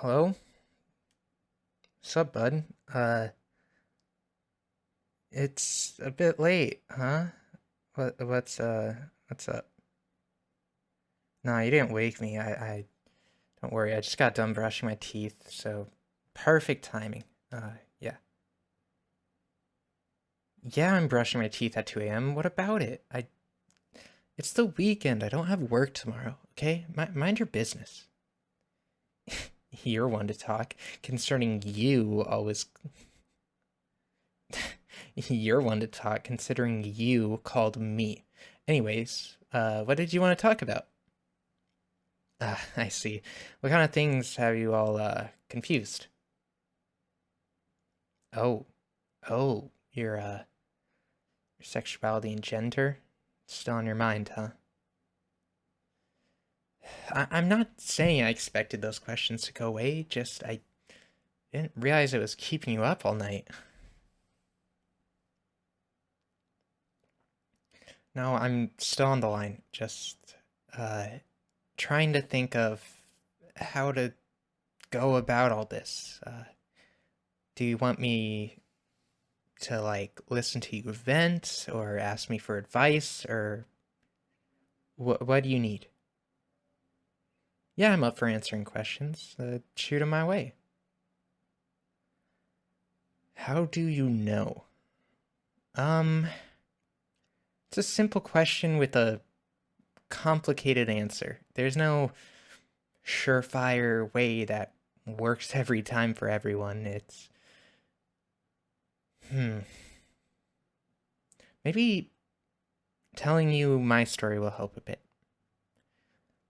Hello? Sup, bud? It's a bit late, huh? What's up? Nah, you didn't wake me. Don't worry, I just got done brushing my teeth, so perfect timing. Yeah. Yeah, I'm brushing my teeth at 2 a.m. What about it? It's the weekend. I don't have work tomorrow, okay? Mind your business. You're one to talk. Concerning you, always You're one to talk, considering you called me. Anyways, what did you want to talk about? Ah, I see. What kind of things have you all confused? Oh, oh, your sexuality and gender still on your mind, huh? I'm not saying I expected those questions to go away. Just I didn't realize it was keeping you up all night. No, I'm still on the line. Just uh, trying to think of how to go about all this. Do you want me to like listen to you vent or ask me for advice or what do you need? Yeah, I'm up for answering questions. Shoot 'em my way. How do you know? Um, it's a simple question with a complicated answer. There's no surefire way that works every time for everyone. It's hmm. Maybe telling you my story will help a bit.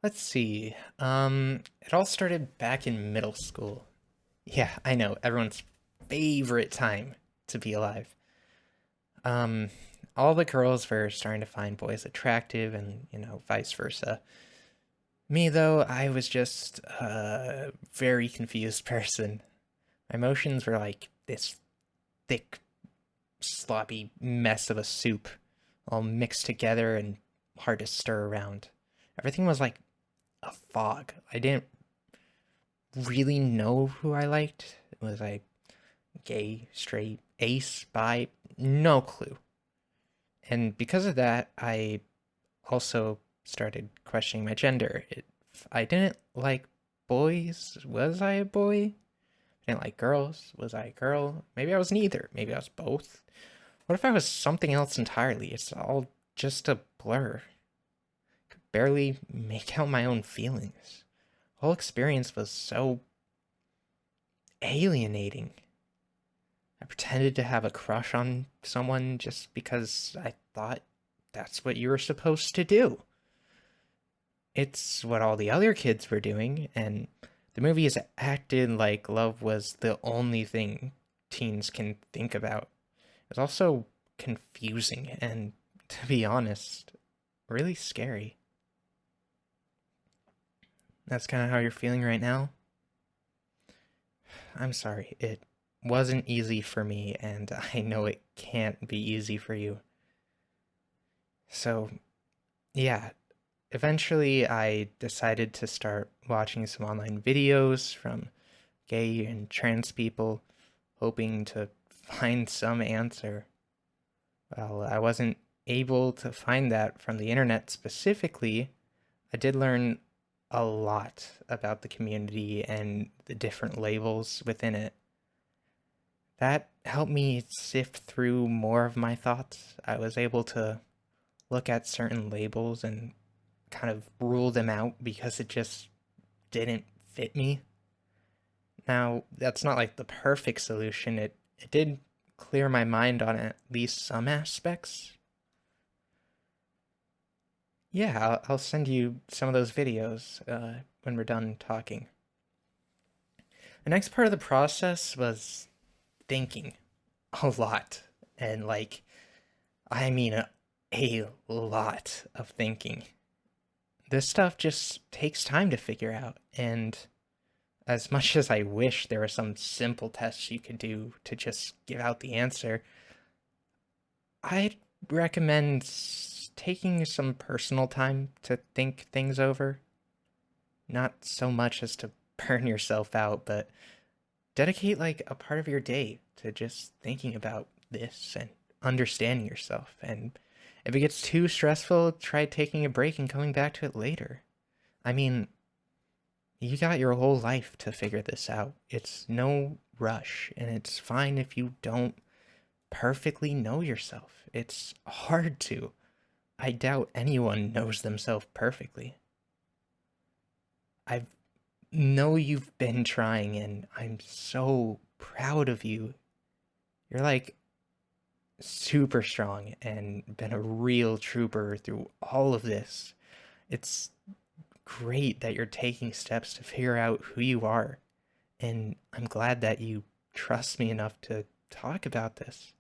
Let's see. It all started back in middle school. Yeah, I know, everyone's favorite time to be alive. Um, all the girls were starting to find boys attractive and, vice versa. Me, though, I was just a very confused person. My emotions were like this thick, sloppy mess of a soup, all mixed together and hard to stir around. Everything was like a fog. I didn't really know who I liked. Was I gay, straight, ace, bi? No clue. And because of that, I also started questioning my gender. I didn't like boys. Was I a boy? I didn't like girls. Was I a girl? Maybe I was neither. Maybe I was both. What if I was something else entirely? It's all just a blur. Could barely make out my own feelings. The whole experience was so alienating. I pretended to have a crush on someone just because I thought that's what you were supposed to do. It's what all the other kids were doing, and the movies acted like love was the only thing teens can think about. It's also confusing and, to be honest, really scary. That's kind of how you're feeling right now? I'm sorry, it wasn't easy for me, and I know it can't be easy for you. So, yeah, eventually I decided to start watching some online videos from gay and trans people, hoping to find some answer. Well, I wasn't able to find that from the internet specifically. I did learn a lot about the community and the different labels within it. That helped me sift through more of my thoughts. I was able to look at certain labels and kind of rule them out because it just didn't fit me. Now, that's not like the perfect solution. It did clear my mind on at least some aspects. Yeah, I'll send you some of those videos when we're done talking. The next part of the process was thinking a lot. And like, I mean a lot of thinking. This stuff just takes time to figure out. And as much as I wish there were some simple tests you could do to just give out the answer, I'd recommend taking some personal time to think things over. Not so much as to burn yourself out, but dedicate like a part of your day to just thinking about this and understanding yourself. And if it gets too stressful, try taking a break and coming back to it later. I mean, you got your whole life to figure this out. It's no rush, and it's fine if you don't perfectly know yourself. It's hard to. I doubt anyone knows themselves perfectly. I know you've been trying, and I'm so proud of you. You're like super strong and been a real trooper through all of this. It's great that you're taking steps to figure out who you are, and I'm glad that you trust me enough to talk about this.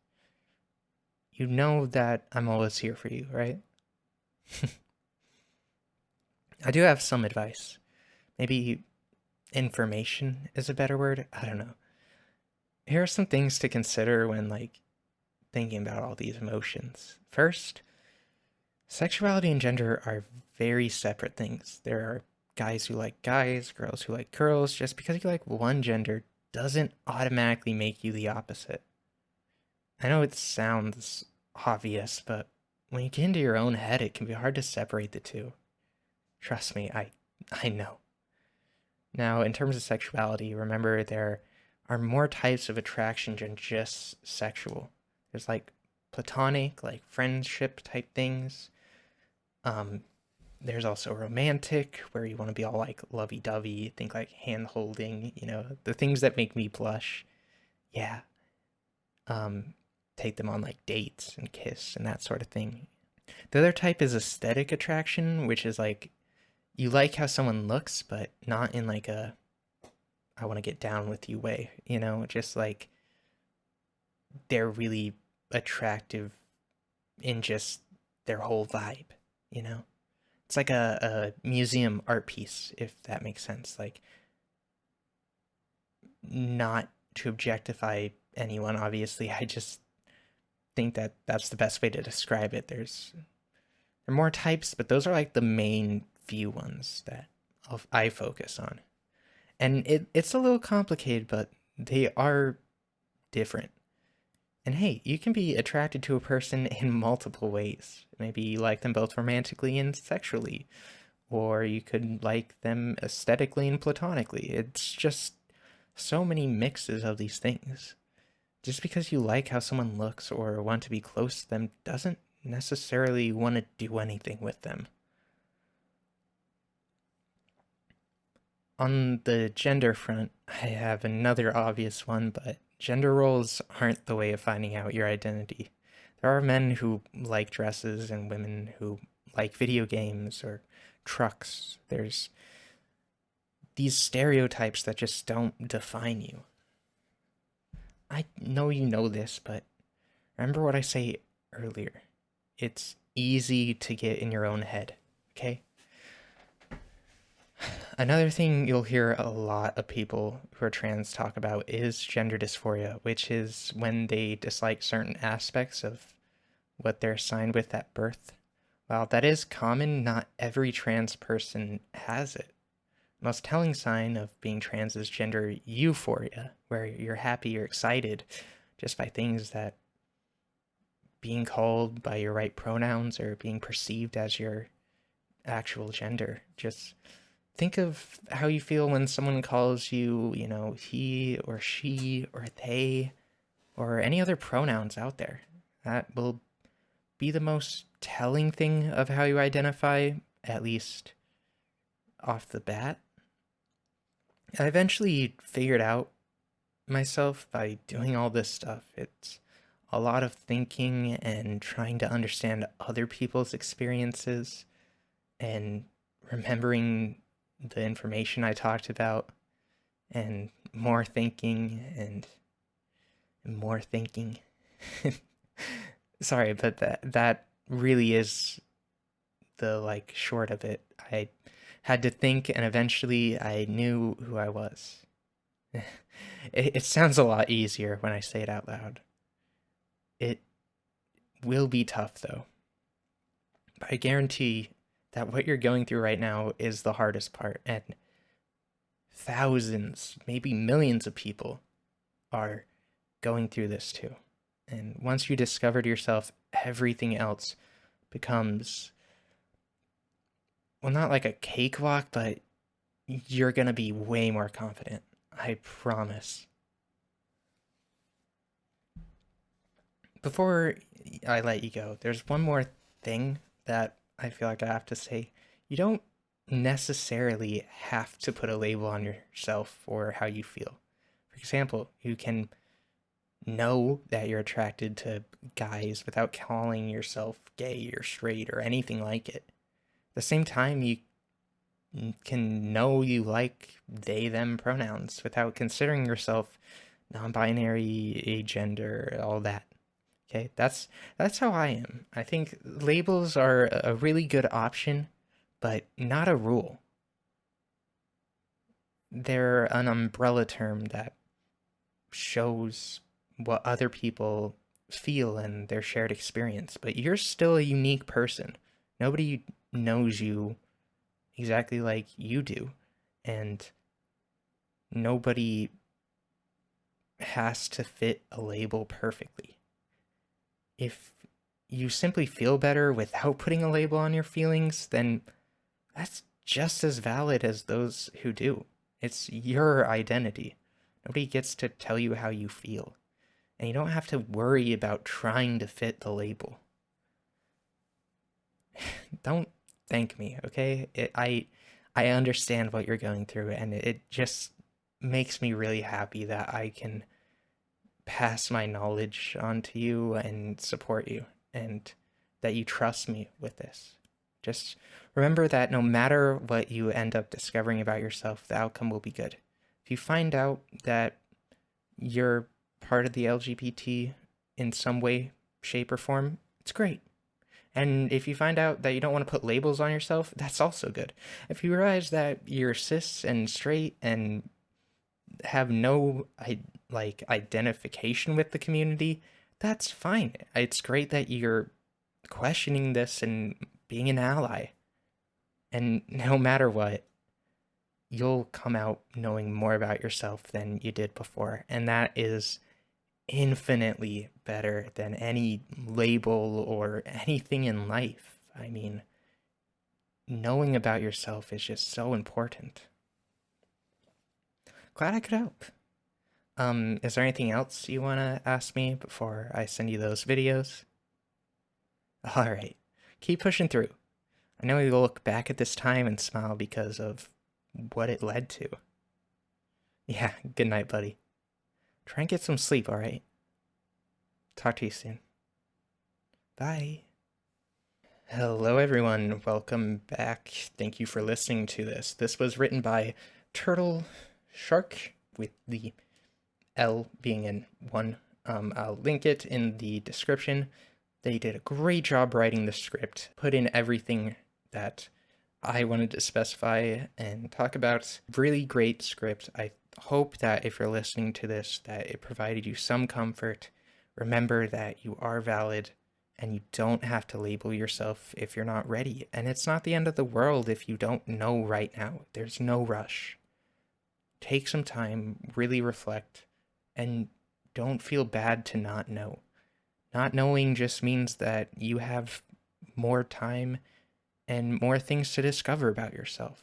You know that I'm always here for you, right? I do have some advice. Maybe information is a better word. I don't know. Here are some things to consider when like thinking about all these emotions. First, sexuality and gender are very separate things. There are guys who like guys, girls who like girls. Just because you like one gender doesn't automatically make you the opposite. I know it sounds obvious, but when you get into your own head, it can be hard to separate the two. Trust me, I know. Now, in terms of sexuality, remember there are more types of attraction than just sexual. There's like platonic, like friendship type things. There's also romantic, where you want to be all like lovey-dovey, think like hand-holding, the things that make me blush. Yeah. Take them on like dates and kiss and that sort of thing. The other type is aesthetic attraction, which is like you like how someone looks, but not in like a I want to get down with you way, just like they're really attractive in just their whole vibe, It's like a museum art piece, if that makes sense. Like, not to objectify anyone, obviously. I just think that that's the best way to describe it. There are more types, but those are like the main few ones that I focus on. And it's a little complicated, but they are different. And hey, you can be attracted to a person in multiple ways. Maybe you like them both romantically and sexually, or you could like them aesthetically and platonically. It's just so many mixes of these things. Just because you like how someone looks or want to be close to them doesn't necessarily want to do anything with them. On the gender front, I have another obvious one, but gender roles aren't the way of finding out your identity. There are men who like dresses and women who like video games or trucks. There's these stereotypes that just don't define you. I know you know this, but remember what I say earlier. It's easy to get in your own head, okay? Another thing you'll hear a lot of people who are trans talk about is gender dysphoria, which is when they dislike certain aspects of what they're assigned with at birth. While that is common, not every trans person has it. The most telling sign of being trans is gender euphoria, where you're happy, you're excited just by things that being called by your right pronouns or being perceived as your actual gender. Just think of how you feel when someone calls you, he or she or they or any other pronouns out there. That will be the most telling thing of how you identify, at least off the bat. I eventually figured out myself by doing all this stuff. It's a lot of thinking and trying to understand other people's experiences and remembering the information I talked about, and more thinking and more thinking. Sorry, but that really is the short of it. I had to think, and eventually I knew who I was. It sounds a lot easier when I say it out loud. It will be tough, though. But I guarantee that what you're going through right now is the hardest part. And thousands, maybe millions of people are going through this too. And once you discovered yourself, everything else becomes, well, not like a cakewalk, but you're gonna be way more confident. I promise. Before I let you go, there's one more thing that I feel like I have to say. You don't necessarily have to put a label on yourself or how you feel. For example, you can know that you're attracted to guys without calling yourself gay or straight or anything like it. At the same time, you can know you like they them pronouns without considering yourself non-binary, agender, all that. Okay, that's how I am. I think labels are a really good option, but not a rule. They're an umbrella term that shows what other people feel and their shared experience, but you're still a unique person. Nobody knows you exactly like you do, and nobody has to fit a label perfectly. If you simply feel better without putting a label on your feelings, then that's just as valid as those who do. It's your identity. Nobody gets to tell you how you feel. And you don't have to worry about trying to fit the label. Don't thank me, okay? I understand what you're going through, and it just makes me really happy that I can pass my knowledge on to you and support you, and that you trust me with this. Just remember that no matter what you end up discovering about yourself, the outcome will be good. If you find out that you're part of the LGBT in some way, shape, or form, it's great. And if you find out that you don't want to put labels on yourself, that's also good. If you realize that you're cis and straight and have no identification with the community, that's fine. It's great that you're questioning this and being an ally. And no matter what, you'll come out knowing more about yourself than you did before. And that is infinitely better than any label or anything in life. I mean, knowing about yourself is just so important. Glad I could help. Is there anything else you want to ask me before I send you those videos? Alright, keep pushing through. I know you'll look back at this time and smile because of what it led to. Yeah, good night, buddy. Try and get some sleep, alright? Talk to you soon. Bye. Hello, everyone. Welcome back. Thank you for listening to this. This was written by Turtle Shark, with the L being in one. I'll link it in the description. They did a great job writing the script, put in everything that I wanted to specify and talk about. Really great script. I hope that if you're listening to this, that it provided you some comfort. Remember that you are valid and you don't have to label yourself if you're not ready. And it's not the end of the world if you don't know right now. There's no rush. Take some time, really reflect, and don't feel bad to not know. Not knowing just means that you have more time and more things to discover about yourself.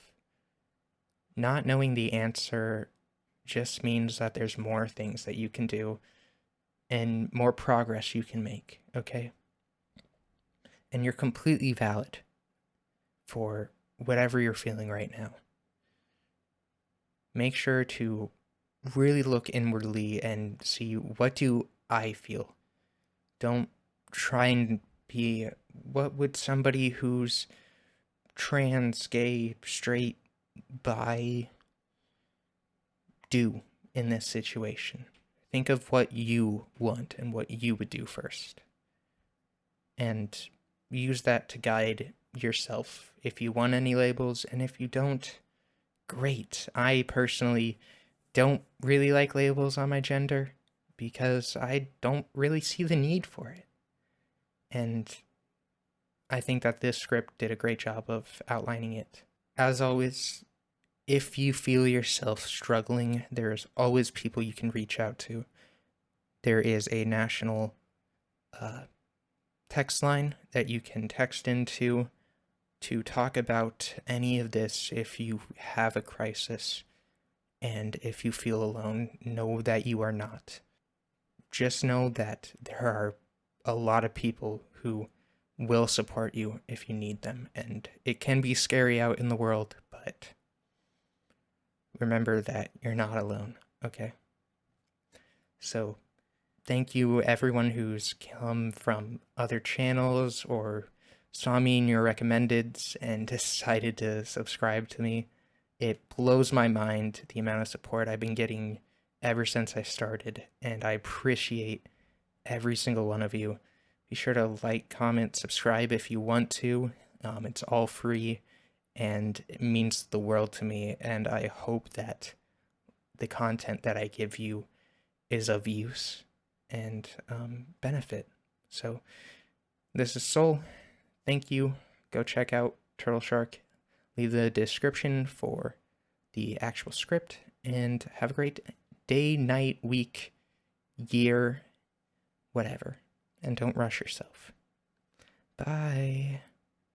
Not knowing the answer just means that there's more things that you can do and more progress you can make, okay? And you're completely valid for whatever you're feeling right now. Make sure to really look inwardly and see, what do I feel? Don't try and be, what would somebody who's trans, gay, straight, bi do in this situation? Think of what you want and what you would do first. And use that to guide yourself if you want any labels, and if you don't, great. I personally don't really like labels on my gender because I don't really see the need for it. And I think that this script did a great job of outlining it. As always, if you feel yourself struggling, there's always people you can reach out to. There is a national text line that you can text into to talk about any of this if you have a crisis. And if you feel alone, know that you are not. Just know that there are a lot of people who will support you if you need them. And it can be scary out in the world, but remember that you're not alone, okay? So thank you everyone who's come from other channels or saw me in your recommendeds and decided to subscribe to me. It blows my mind the amount of support I've been getting ever since I started, and I appreciate every single one of you. Be sure to like, comment, subscribe if you want to. It's all free, and it means the world to me, and I hope that the content that I give you is of use and benefit. So this is Sol. Thank you. Go check out Turtle Shark. Leave the description for the actual script, and have a great day, night, week, year, whatever. And don't rush yourself. Bye.